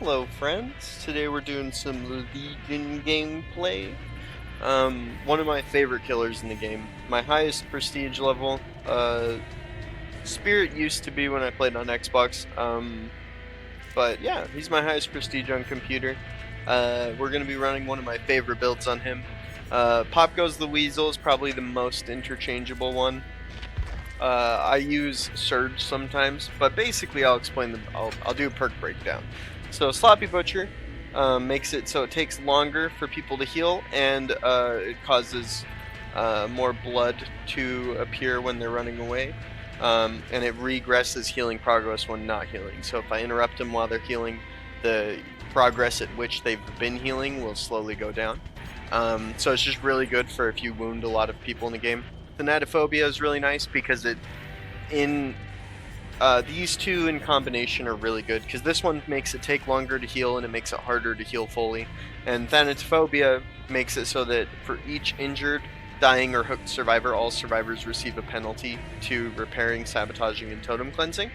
Hello friends, today we're doing some Legion gameplay. One of my favorite killers in the game. My highest prestige level. Spirit used to be when I played on Xbox. But yeah, he's my highest prestige on computer. We're going to be running one of my favorite builds on him. Pop Goes the Weasel is probably the most interchangeable one. I use Surge sometimes, but basically I'll explain I'll do a perk breakdown. So Sloppy Butcher makes it so it takes longer for people to heal, and it causes more blood to appear when they're running away. And it regresses healing progress when not healing. So if I interrupt them while they're healing, the progress at which they've been healing will slowly go down. So it's just really good for if you wound a lot of people in the game. Thanatophobia is really nice because these two in combination are really good, because this one makes it take longer to heal and it makes it harder to heal fully, and Thanatophobia makes it so that for each injured, dying, or hooked survivor, all survivors receive a penalty to repairing, sabotaging, and totem cleansing.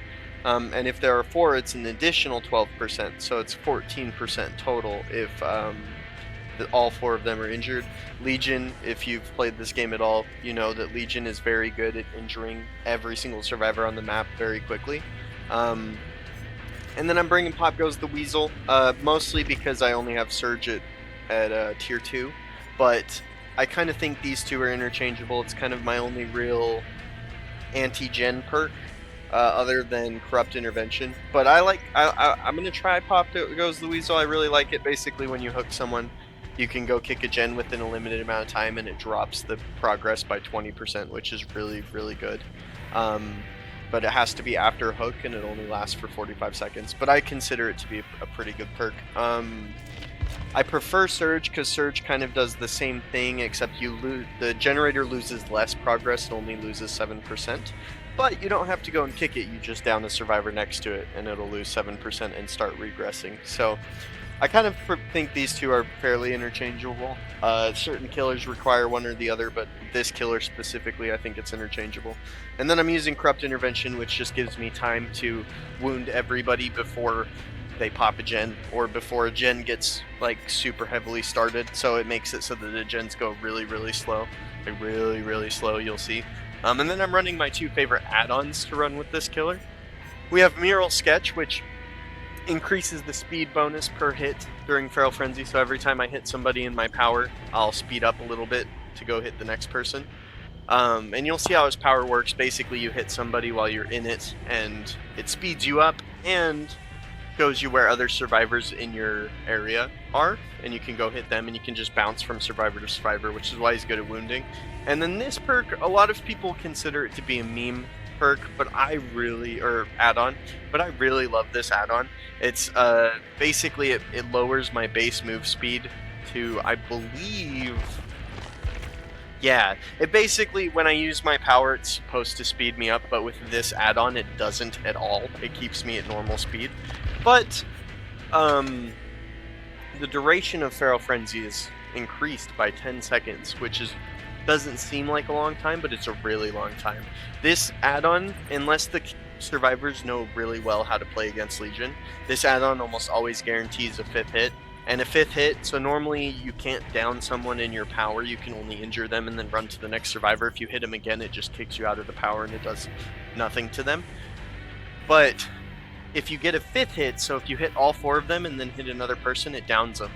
And if there are 4, it's an additional 12%, so it's 14% total if all 4 of them are injured. Legion, if you've played this game at all, you know that Legion is very good at injuring every single survivor on the map very quickly. And then I'm bringing Pop Goes the Weasel, mostly because I only have Surge at tier 2, but I kind of think these two are interchangeable. It's kind of my only real anti-gen perk, other than Corrupt Intervention. But I'm going to try Pop Goes the Weasel. I really like it. Basically, when you hook someone, you can go kick a gen within a limited amount of time, and it drops the progress by 20%, which is really, really good. But it has to be after a hook, and it only lasts for 45 seconds. But I consider it to be a pretty good perk. I prefer Surge because Surge kind of does the same thing, except the generator loses less progress, it only loses 7%. But you don't have to go and kick it, you just down a survivor next to it, and it'll lose 7% and start regressing. So I kind of think these two are fairly interchangeable. Certain killers require one or the other, but this killer specifically, I think it's interchangeable. And then I'm using Corrupt Intervention, which just gives me time to wound everybody before they pop a gen, or before a gen gets like super heavily started. So it makes it so that the gens go really, really slow. Like really, really slow, you'll see. And then I'm running my 2 favorite add-ons to run with this killer. We have Mural Sketch, which increases the speed bonus per hit during Feral Frenzy, so every time I hit somebody in my power, I'll speed up a little bit to go hit the next person. And you'll see how his power works. Basically, you hit somebody while you're in it, and it speeds you up and shows you where other survivors in your area are, and you can go hit them, and you can just bounce from survivor to survivor, which is why he's good at wounding. And then this perk, a lot of people consider it to be a meme perk, but add-on, but I really love this add-on. It's basically it lowers my base move speed to, I believe, yeah, it basically, when I use my power, it's supposed to speed me up, but with this add-on it doesn't at all. It keeps me at normal speed. But the duration of Feral Frenzy is increased by 10 seconds, which doesn't seem like a long time, but it's a really long time. This add-on, unless the survivors know really well how to play against Legion, this add-on almost always guarantees a 5th hit. And a 5th hit, so normally you can't down someone in your power, you can only injure them and then run to the next survivor. If you hit them again, it just kicks you out of the power and it does nothing to them. But if you get a 5th hit, so if you hit all 4 of them and then hit another person, it downs them.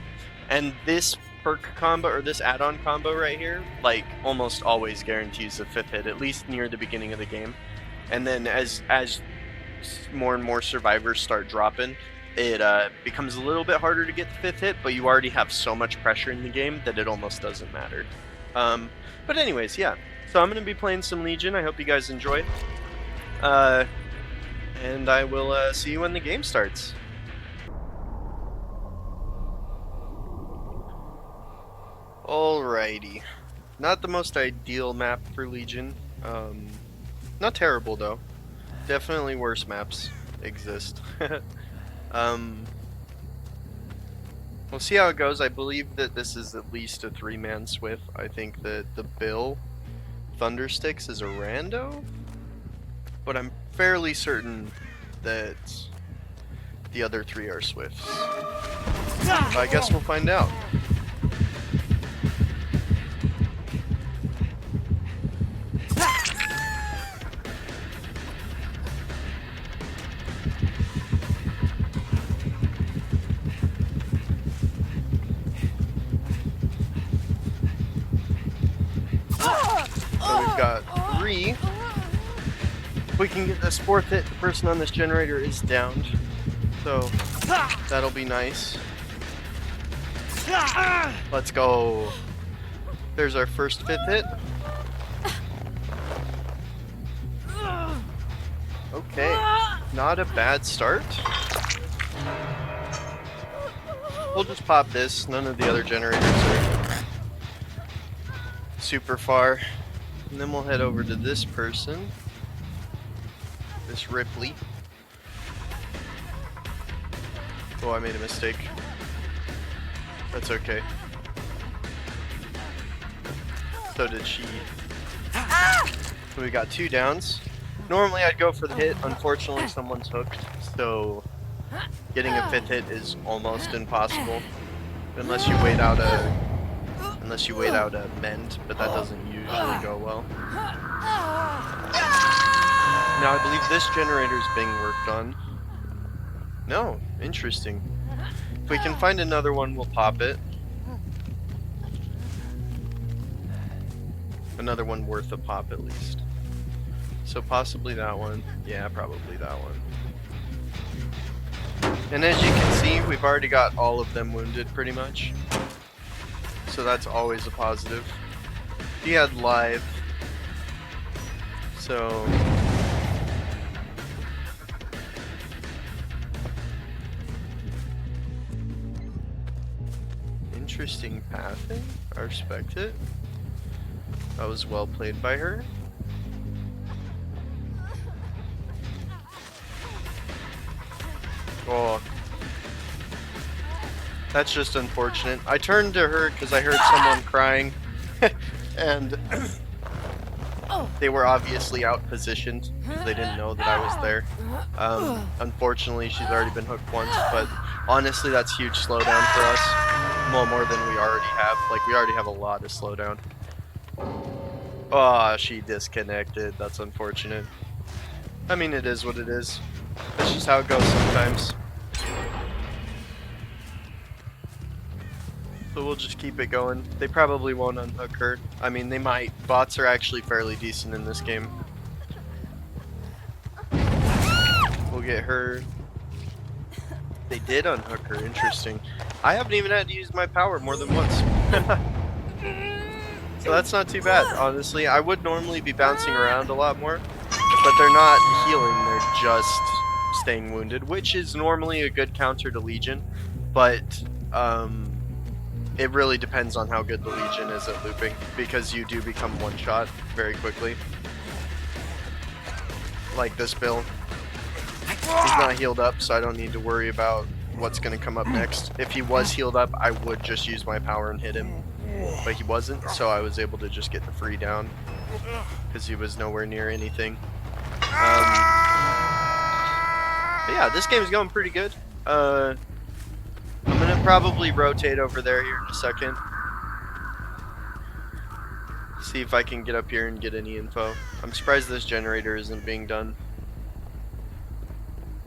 And this perk combo, or this add-on combo right here, like almost always guarantees a 5th hit, at least near the beginning of the game. And then as more and more survivors start dropping, it becomes a little bit harder to get the 5th hit, but you already have so much pressure in the game that it almost doesn't matter. But anyways, yeah. So I'm going to be playing some Legion. I hope you guys enjoy. And I will see you when the game starts. Alrighty. Not the most ideal map for Legion. Not terrible though. Definitely worse maps exist. We'll see how it goes. I believe that this is at least a 3-man Swift. I think that the Bill Thundersticks is a rando, but I'm fairly certain that the other 3 are Swifts. I guess we'll find out. So we've got 3. If we can get this 4th hit, the person on this generator is downed. So that'll be nice. Let's go. There's our first 5th hit. Okay, not a bad start. We'll just pop this. None of the other generators are super far. And then we'll head over to this person. This Ripley. Oh, I made a mistake. That's okay. So did she. So we got 2 downs. Normally I'd go for the hit. Unfortunately, someone's hooked. So getting a 5th hit is almost impossible. Unless you wait out a mend, but that doesn't usually go well. Now I believe this generator is being worked on. No, interesting. If we can find another one, we'll pop it. Another one worth a pop at least. So possibly that one. Yeah, probably that one. And as you can see, we've already got all of them wounded pretty much. So that's always a positive. He had live. So interesting pathing. I respect it. That was well played by her. Oh, that's just unfortunate. I turned to her because I heard someone crying, and they were obviously out positioned because they didn't know that I was there. Unfortunately, she's already been hooked once, but honestly, that's huge slowdown for us. Well, more than we already have. Like, we already have a lot of slowdown. Oh, she disconnected. That's unfortunate. I mean, it is what it is. That's just how it goes sometimes. So we'll just keep it going. They probably won't unhook her. I mean, they might. Bots are actually fairly decent in this game. We'll get her. They did unhook her. Interesting. I haven't even had to use my power more than once. So that's not too bad, honestly. I would normally be bouncing around a lot more, but they're not healing. They're just staying wounded, which is normally a good counter to Legion, but it really depends on how good the Legion is at looping, because you do become one-shot very quickly. Like this Bill. He's not healed up, so I don't need to worry about what's going to come up next. If he was healed up, I would just use my power and hit him, but he wasn't, so I was able to just get the free down, because he was nowhere near anything. But yeah, this game's going pretty good. I'm gonna probably rotate over there here in a second. See if I can get up here and get any info. I'm surprised this generator isn't being done.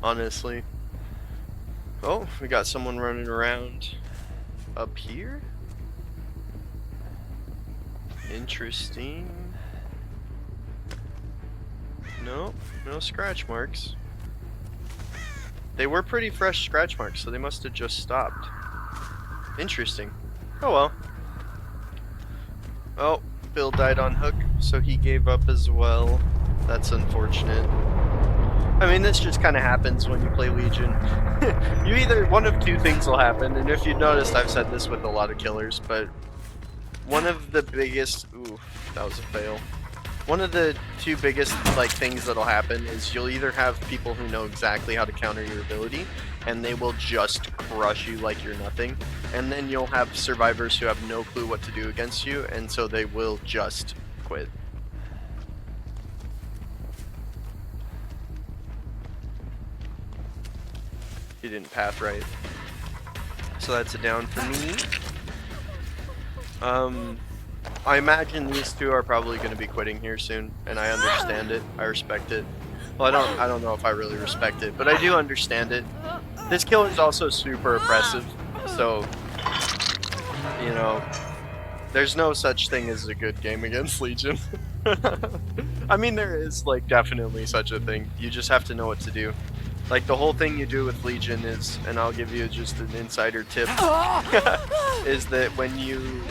Honestly. Oh, we got someone running around up here. Interesting. No, no scratch marks. They were pretty fresh scratch marks, so they must have just stopped. Interesting. Oh well. Oh, Bill died on hook, so he gave up as well. That's unfortunate. I mean, this just kind of happens when you play Legion. You either, one of two things will happen, and if you've noticed, I've said this with a lot of killers, but one of the biggest... Ooh, that was a fail. One of the two biggest things that'll happen is you'll either have people who know exactly how to counter your ability, and they will just crush you like you're nothing, and then you'll have survivors who have no clue what to do against you, and so they will just quit. He didn't path right. So that's a down for me. I imagine these two are probably going to be quitting here soon, and I understand it. I respect it. Well, I don't know if I really respect it, but I do understand it. This kill is also super oppressive, so you know, there's no such thing as a good game against Legion. I mean, there is like definitely such a thing. You just have to know what to do. Like the whole thing you do with Legion is, and I'll give you just an insider tip, is that when you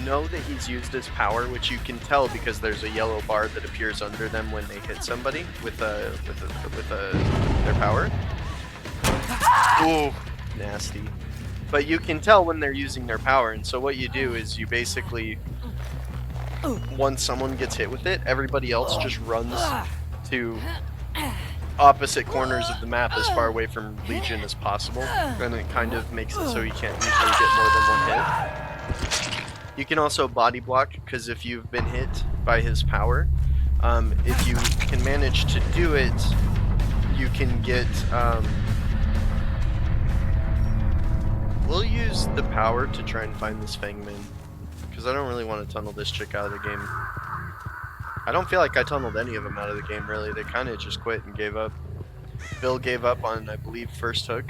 know that he's used his power, which you can tell because there's a yellow bar that appears under them when they hit somebody with their power. Ooh, nasty. But you can tell when they're using their power, and so what you do is you basically, once someone gets hit with it, everybody else just runs to opposite corners of the map as far away from Legion as possible, and it kind of makes it so you can't usually get more than one hit. You can also body block, because if you've been hit by his power, if you can manage to do it, you can get, we'll use the power to try and find this Fangman, because I don't really want to tunnel this chick out of the game. I don't feel like I tunneled any of them out of the game, really. They kind of just quit and gave up. Bill gave up on, I believe, first hook.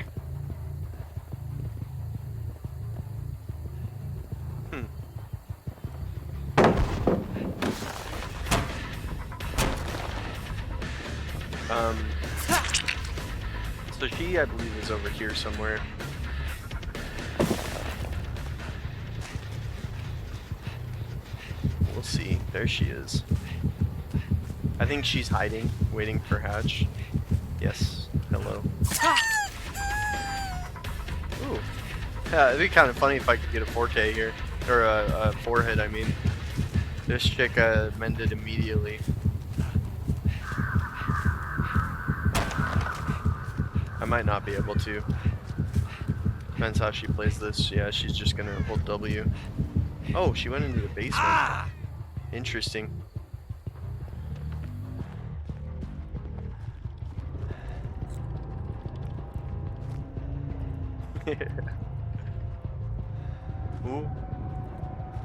So she, I believe, is over here somewhere. We'll see. There she is. I think she's hiding, waiting for Hatch. Yes. Hello. Ooh. Yeah, it'd be kind of funny if I could get a 4K here. Or a 4-hit, I mean. This chick mended immediately. I might not be able to. Depends how she plays this. Yeah, she's just gonna hold W. Oh, she went into the basement. Interesting. Ooh.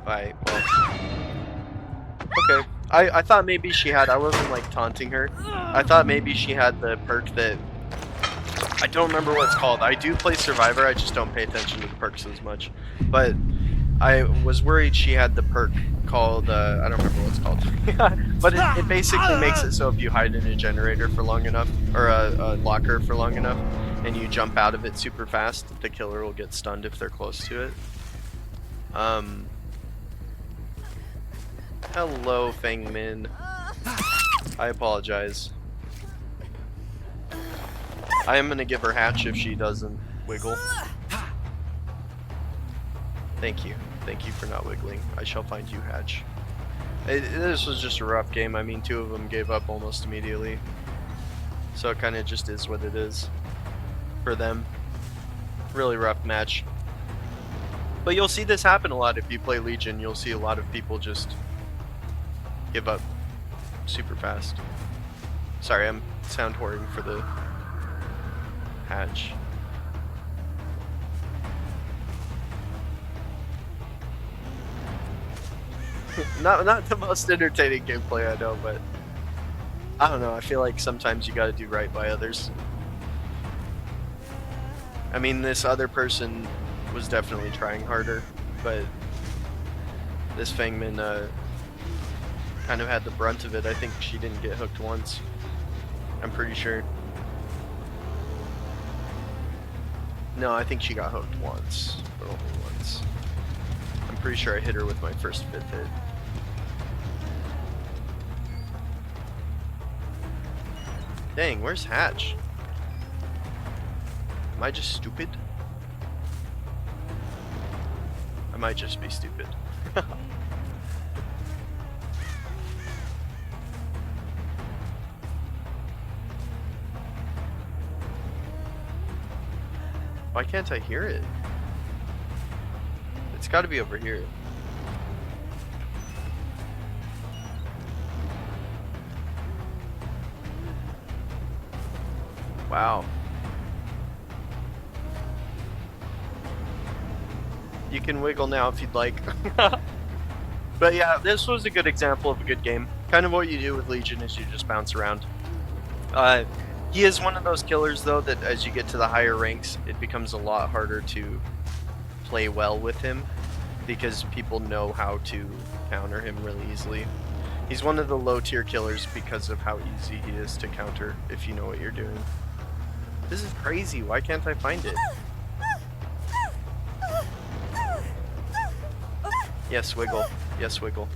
Alright, well. Okay. I thought maybe she had, I wasn't like taunting her. I thought maybe she had the perk that, I don't remember what it's called. I do play Survivor, I just don't pay attention to the perks as much. But I was worried she had the perk called, I don't remember what it's called. But it basically makes it so if you hide in a generator for long enough, or a locker for long enough, and you jump out of it super fast, the killer will get stunned if they're close to it. Hello, Fangmin. I apologize. I am gonna give her Hatch if she doesn't wiggle. Thank you. Thank you for not wiggling. I shall find you, Hatch. This was just a rough game. I mean, two of them gave up almost immediately. So it kind of just is what it is for them. Really rough match. But you'll see this happen a lot if you play Legion. You'll see a lot of people just give up super fast. Sorry, I'm sound whoring for the Hatch. not the most entertaining gameplay, I know, but I don't know, I feel like sometimes you gotta do right by others. I mean, this other person was definitely trying harder, but this Fangman kind of had the brunt of it. I think she didn't get hooked once. I'm pretty sure. No, I think she got hooked once, but only once. I'm pretty sure I hit her with my first 5th hit. Dang, where's Hatch? Am I just stupid? I might just be stupid. Why can't I hear it? It's gotta be over here. Wow. You can wiggle now if you'd like. But yeah, this was a good example of a good game. Kind of what you do with Legion is you just bounce around. He is one of those killers, though, that as you get to the higher ranks, it becomes a lot harder to play well with him because people know how to counter him really easily. He's one of the low tier killers because of how easy he is to counter if you know what you're doing. This is crazy. Why can't I find it? Yes, wiggle. Yes, wiggle.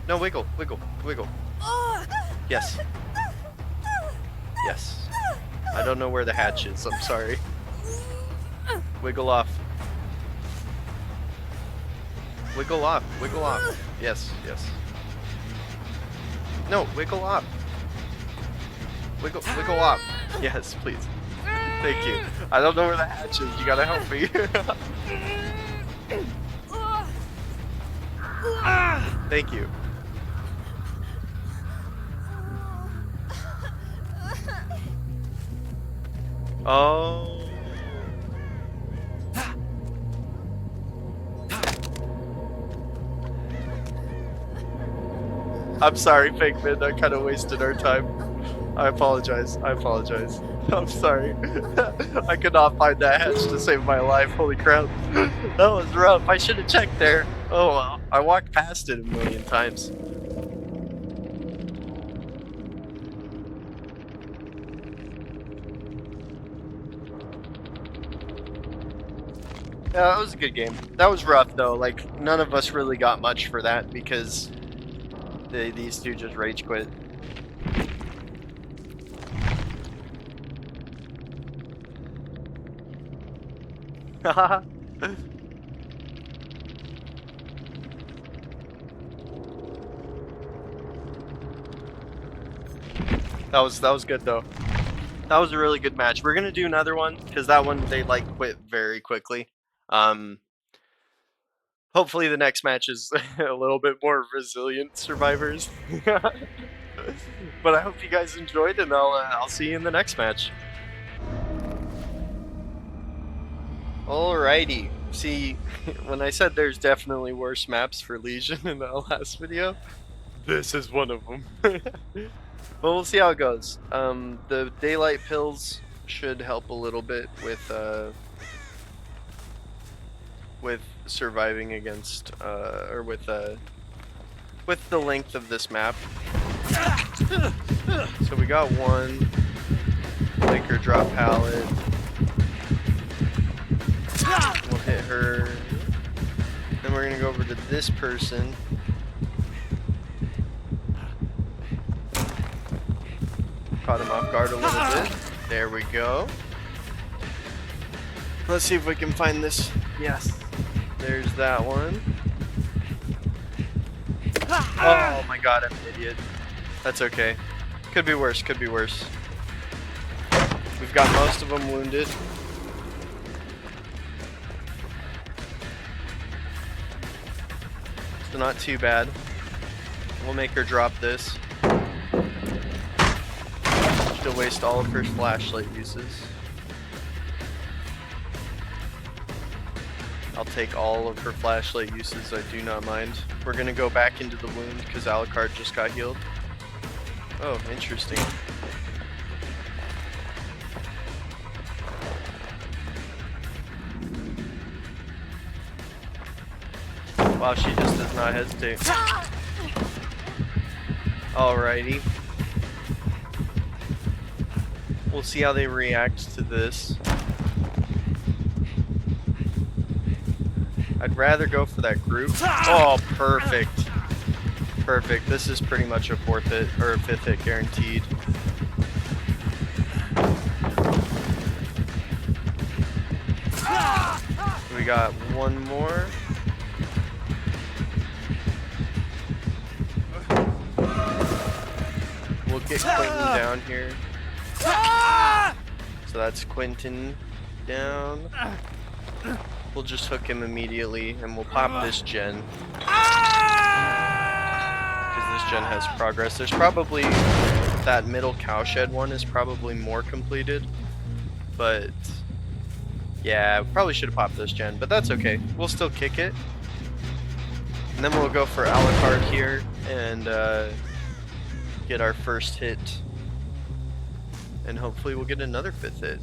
No, wiggle, wiggle, wiggle. Yes. Yes. I don't know where the hatch is. I'm sorry. Wiggle off. Wiggle off. Wiggle off. Yes, yes. No, wiggle off. Wiggle off. Yes, please. Thank you. I don't know where the hatch is. You gotta help me. Thank you. Oh. I'm sorry, Figment. I kind of wasted our time. I apologize. I apologize. I'm sorry. I could not find that hatch to save my life. Holy crap. That was rough. I should have checked there. Oh well. I walked past it a million times. Yeah, that was a good game. That was rough though. Like, none of us really got much for that because these two just rage quit. That was good though. That was a really good match. We're gonna do another one because that one they like quit very quickly. Hopefully the next match is a little bit more resilient survivors. But I hope you guys enjoyed, and I'll see you in the next match. Alrighty. See, when I said there's definitely worse maps for Legion in the last video, this is one of them. Well, we'll see how it goes. The daylight pills should help a little bit with surviving against or with the length of this map. So we got one. Make her drop pallet. We'll hit her. Then we're gonna go over to this person. Caught him off guard a little bit. There we go. Let's see if we can find this. Yes. There's that one. Oh my god, I'm an idiot. That's okay. Could be worse, could be worse. We've got most of them wounded. So not too bad. We'll make her drop this. She'll waste all of her flashlight uses. I'll take all of her flashlight uses, I do not mind. We're gonna go back into the wound because Alucard just got healed. Oh, interesting. Wow, she just does not hesitate. Alrighty. We'll see how they react to this. I'd rather go for that group. Oh, perfect. Perfect. This is pretty much a 4th hit, or a 5th hit guaranteed. We got one more. We'll get Quentin down here. So that's Quentin down. We'll just hook him immediately, and we'll pop this gen. Because this gen has progress. There's probably... that middle cowshed one is probably more completed. But... Yeah, probably should have popped this gen, but that's okay. We'll still kick it. And then we'll go for Alucard here and get our first hit. And hopefully we'll get another 5th hit.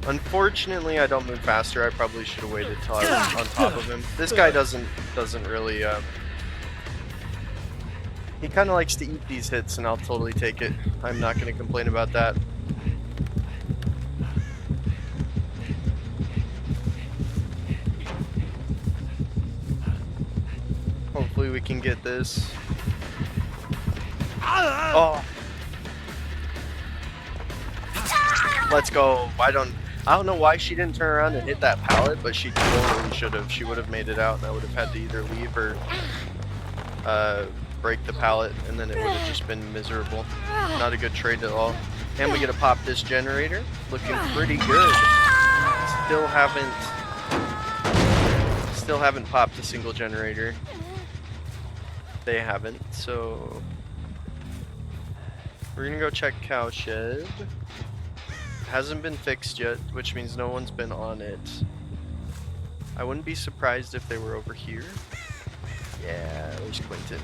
Unfortunately, I don't move faster. I probably should have waited till I was on top of him. This guy doesn't really. He kind of likes to eat these hits, and I'll totally take it. I'm not going to complain about that. Hopefully, we can get this. Oh. Let's go. I don't know why she didn't turn around and hit that pallet, but she totally should have. She would have made it out, and I would have had to either leave or break the pallet, and then it would have just been miserable. Not a good trade at all. And we get to pop this generator. Looking pretty good. Still haven't popped a single generator. They haven't, so we're gonna go check Cowshed. Hasn't been fixed yet, which means no one's been on it. I wouldn't be surprised if they were over here. Yeah, there's Quentin.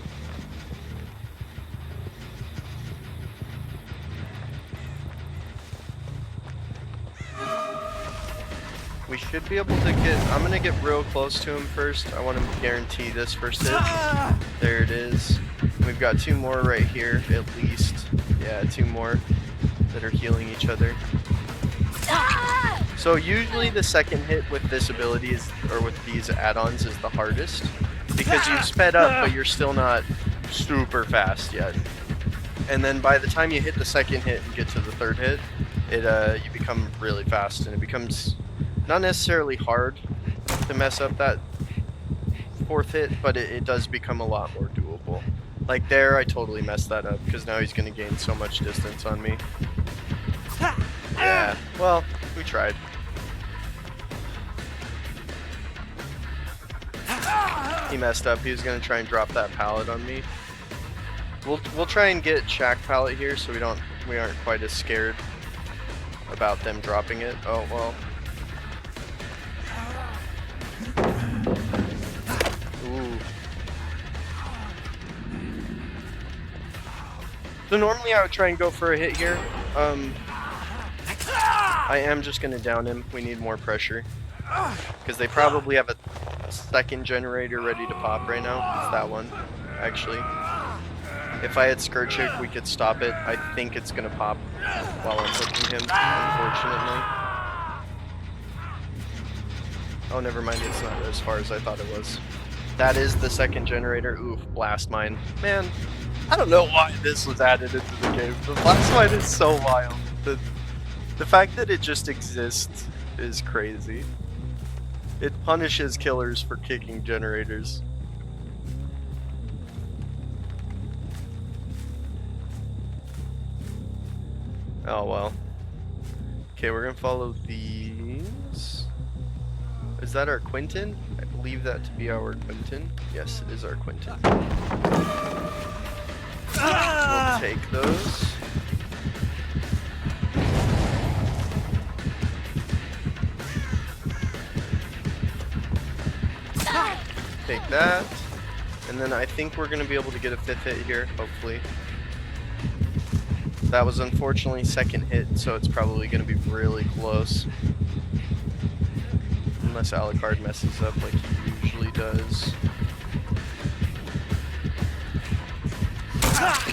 We should be able to get... I'm going to get real close to him first. I want to guarantee this first hit. There it is. We've got 2 more right here, at least. Yeah, 2 more that are healing each other. So usually the second hit with this ability is, or with these add-ons, is the hardest because you've sped up, but you're still not super fast yet. And then by the time you hit the second hit and get to the 3rd hit, you become really fast, and it becomes not necessarily hard to mess up that 4th hit, but it does become a lot more doable. Like there, I totally messed that up because now he's going to gain so much distance on me. Yeah, well, we tried. He messed up. He was gonna try and drop that pallet on me. We'll try and get Shack pallet here so we aren't quite as scared about them dropping it. Oh well. Ooh. So normally I would try and go for a hit here. I am just gonna down him. We need more pressure. Because they probably have a second generator ready to pop right now. It's that one, actually. If I had Scourgehook, we could stop it. I think it's gonna pop while I'm hooking him, unfortunately. Oh, never mind. It's not as far as I thought it was. That is the second generator. Oof, Blast Mine. Man, I don't know why this was added into the game. The Blast Mine is so wild. The fact that it just exists is crazy. It punishes killers for kicking generators. Oh well. Okay, we're gonna follow these. Is that our Quentin? I believe that to be our Quentin. Yes, it is our Quentin. We'll take those. Take that, and then I think we're going to be able to get a 5th hit here, hopefully. That was unfortunately 2nd hit, so it's probably going to be really close. Unless Alucard messes up like he usually does.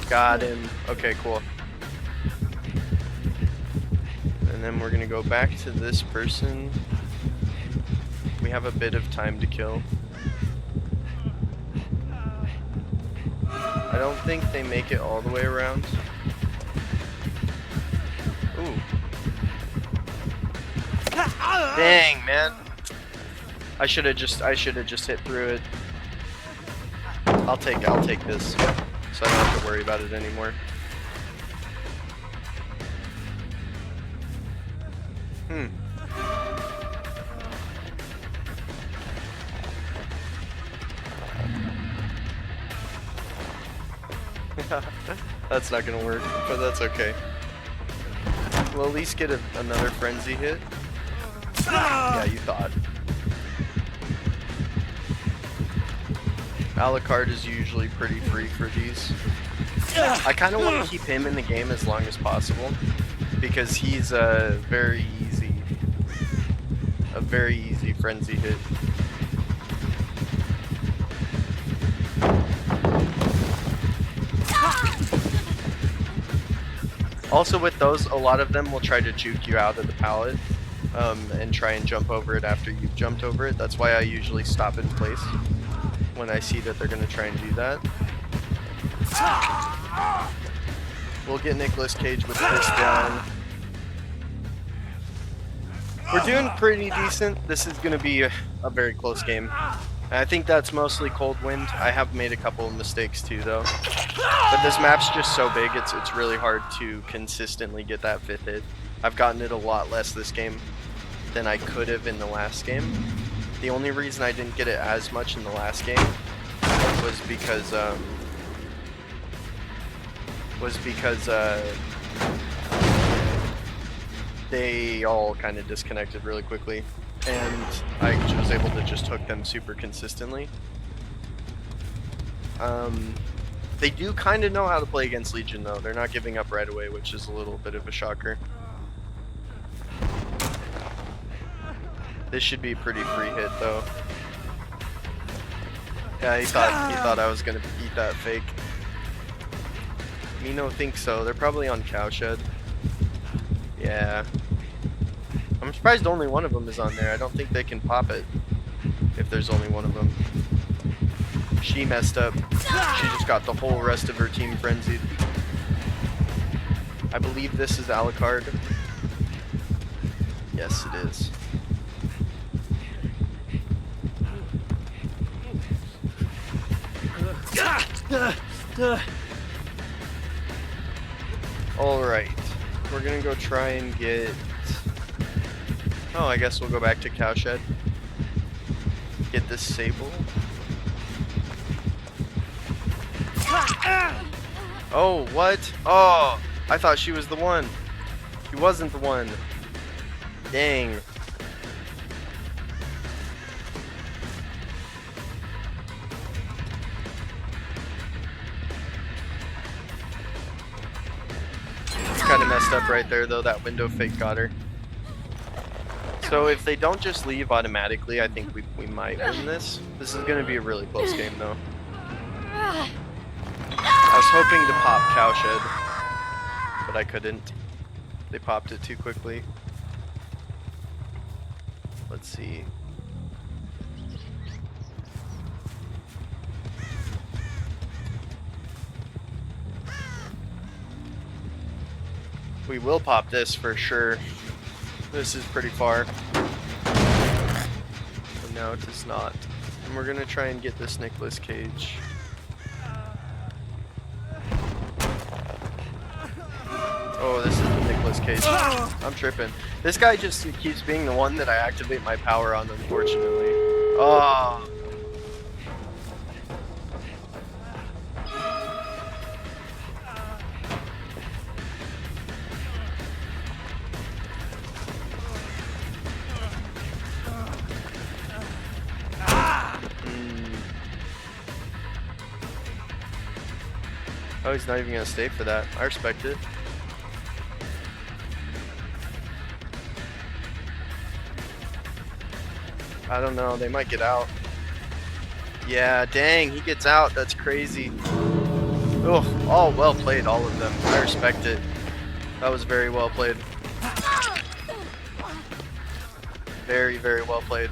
Got him. Okay, cool. And then we're going to go back to this person. We have a bit of time to kill. I don't think they make it all the way around. Ooh. Dang, man. I should have just hit through it. I'll take this, so I don't have to worry about it anymore. That's not gonna work, but that's okay. We'll at least get another frenzy hit. Yeah, you thought. Alucard is usually pretty free for these. I kind of want to keep him in the game as long as possible because he's a very easy frenzy hit. Also with those, a lot of them will try to juke you out of the pallet and try and jump over it after you've jumped over it. That's why I usually stop in place when I see that they're going to try and do that. We'll get Nicolas Cage with this down. We're doing pretty decent. This is going to be a very close game. I think that's mostly cold wind. I have made a couple of mistakes too though. But this map's just so big, it's really hard to consistently get that 5th hit. I've gotten it a lot less this game than I could have in the last game. The only reason I didn't get it as much in the last game was because they all kind of disconnected really quickly, and I was able to just hook them super consistently. They do kind of know how to play against Legion though. They're not giving up right away, which is a little bit of a shocker. This should be a pretty free hit though. Yeah, he thought I was gonna eat that fake. Me no think so. They're probably on Cowshed. Yeah. I'm surprised only one of them is on there. I don't think they can pop it if there's only one of them. She messed up. She just got the whole rest of her team frenzied. I believe this is Alucard. Yes, it is. Alright. We're gonna go try and get... Oh, I guess we'll go back to Cowshed. Get this Sable. Oh, what? Oh, I thought she was the one. She wasn't the one. Dang. It's kind of messed up right there, though. That window fake got her. So if they don't just leave automatically, I think we might win this. This is going to be a really close game, though. I was hoping to pop Cowshed, but I couldn't. They popped it too quickly. Let's see. We will pop this for sure. This is pretty far. But no, it is not. And we're gonna try and get this Nicolas Cage. Oh, this is the Nicolas Cage. I'm tripping. This guy just keeps being the one that I activate my power on, unfortunately. Oh. Oh, he's not even gonna stay for that. I respect it. I don't know, they might get out. Yeah, dang, he gets out. That's crazy. Oh, all well played, all of them. I respect it. That was very well played. Very, very well played.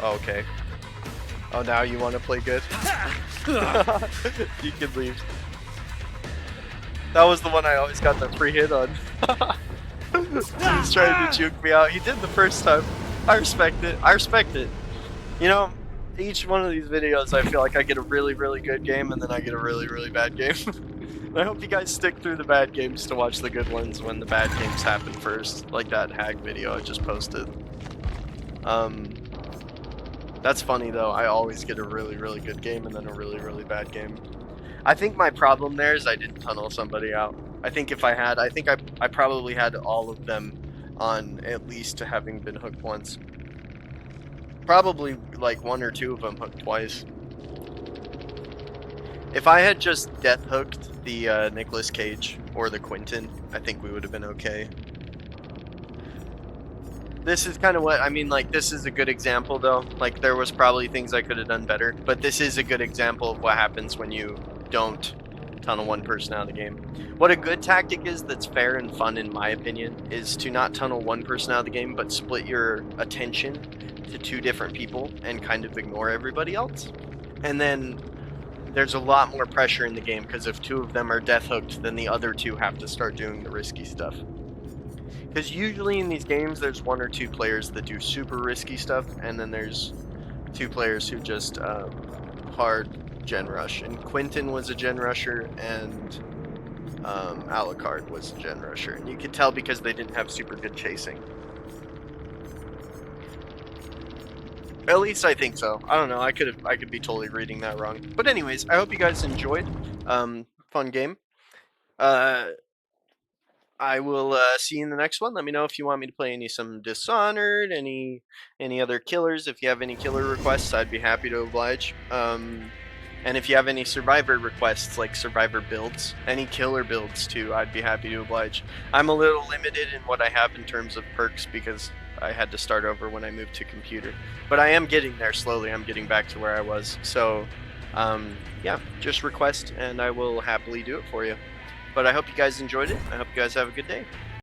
Oh, okay. Oh, now you want to play good? You can leave. That was the one I always got the free hit on. He's trying to juke me out. He did the first time. I respect it. I respect it. You know, each one of these videos I feel like I get a really, really good game and then I get a really, really bad game. I hope you guys stick through the bad games to watch the good ones when the bad games happen first. Like that hack video I just posted. That's funny though. I always get a really, really good game and then a really, really bad game. I think my problem there is I didn't tunnel somebody out. I think if I had, I think I probably had all of them on at least having been hooked once. Probably like one or two of them hooked twice. If I had just death hooked the Nicolas Cage or the Quentin, I think we would have been okay. This is kind of what I mean. Like, this is a good example, though. Like, there was probably things I could have done better, but this is a good example of what happens when you don't tunnel one person out of the game. What a good tactic is that's fair and fun, in my opinion, is to not tunnel one person out of the game, but split your attention to two different people and kind of ignore everybody else. And then there's a lot more pressure in the game because if two of them are death hooked, then the other two have to start doing the risky stuff. Because usually in these games, there's one or two players that do super risky stuff, and then there's two players who just hard gen rush. And Quentin was a gen rusher, and Alucard was a gen rusher. And you could tell because they didn't have super good chasing. At least I think so. I don't know. I could be totally reading that wrong. But anyways, I hope you guys enjoyed. Fun game. I will see you in the next one. Let me know if you want me to play some Dishonored, any other killers. If you have any killer requests, I'd be happy to oblige. And if you have any survivor requests, like survivor builds, any killer builds too, I'd be happy to oblige. I'm a little limited in what I have in terms of perks because I had to start over when I moved to computer. But I am getting there slowly. I'm getting back to where I was. So, yeah, just request and I will happily do it for you. But I hope you guys enjoyed it. I hope you guys have a good day.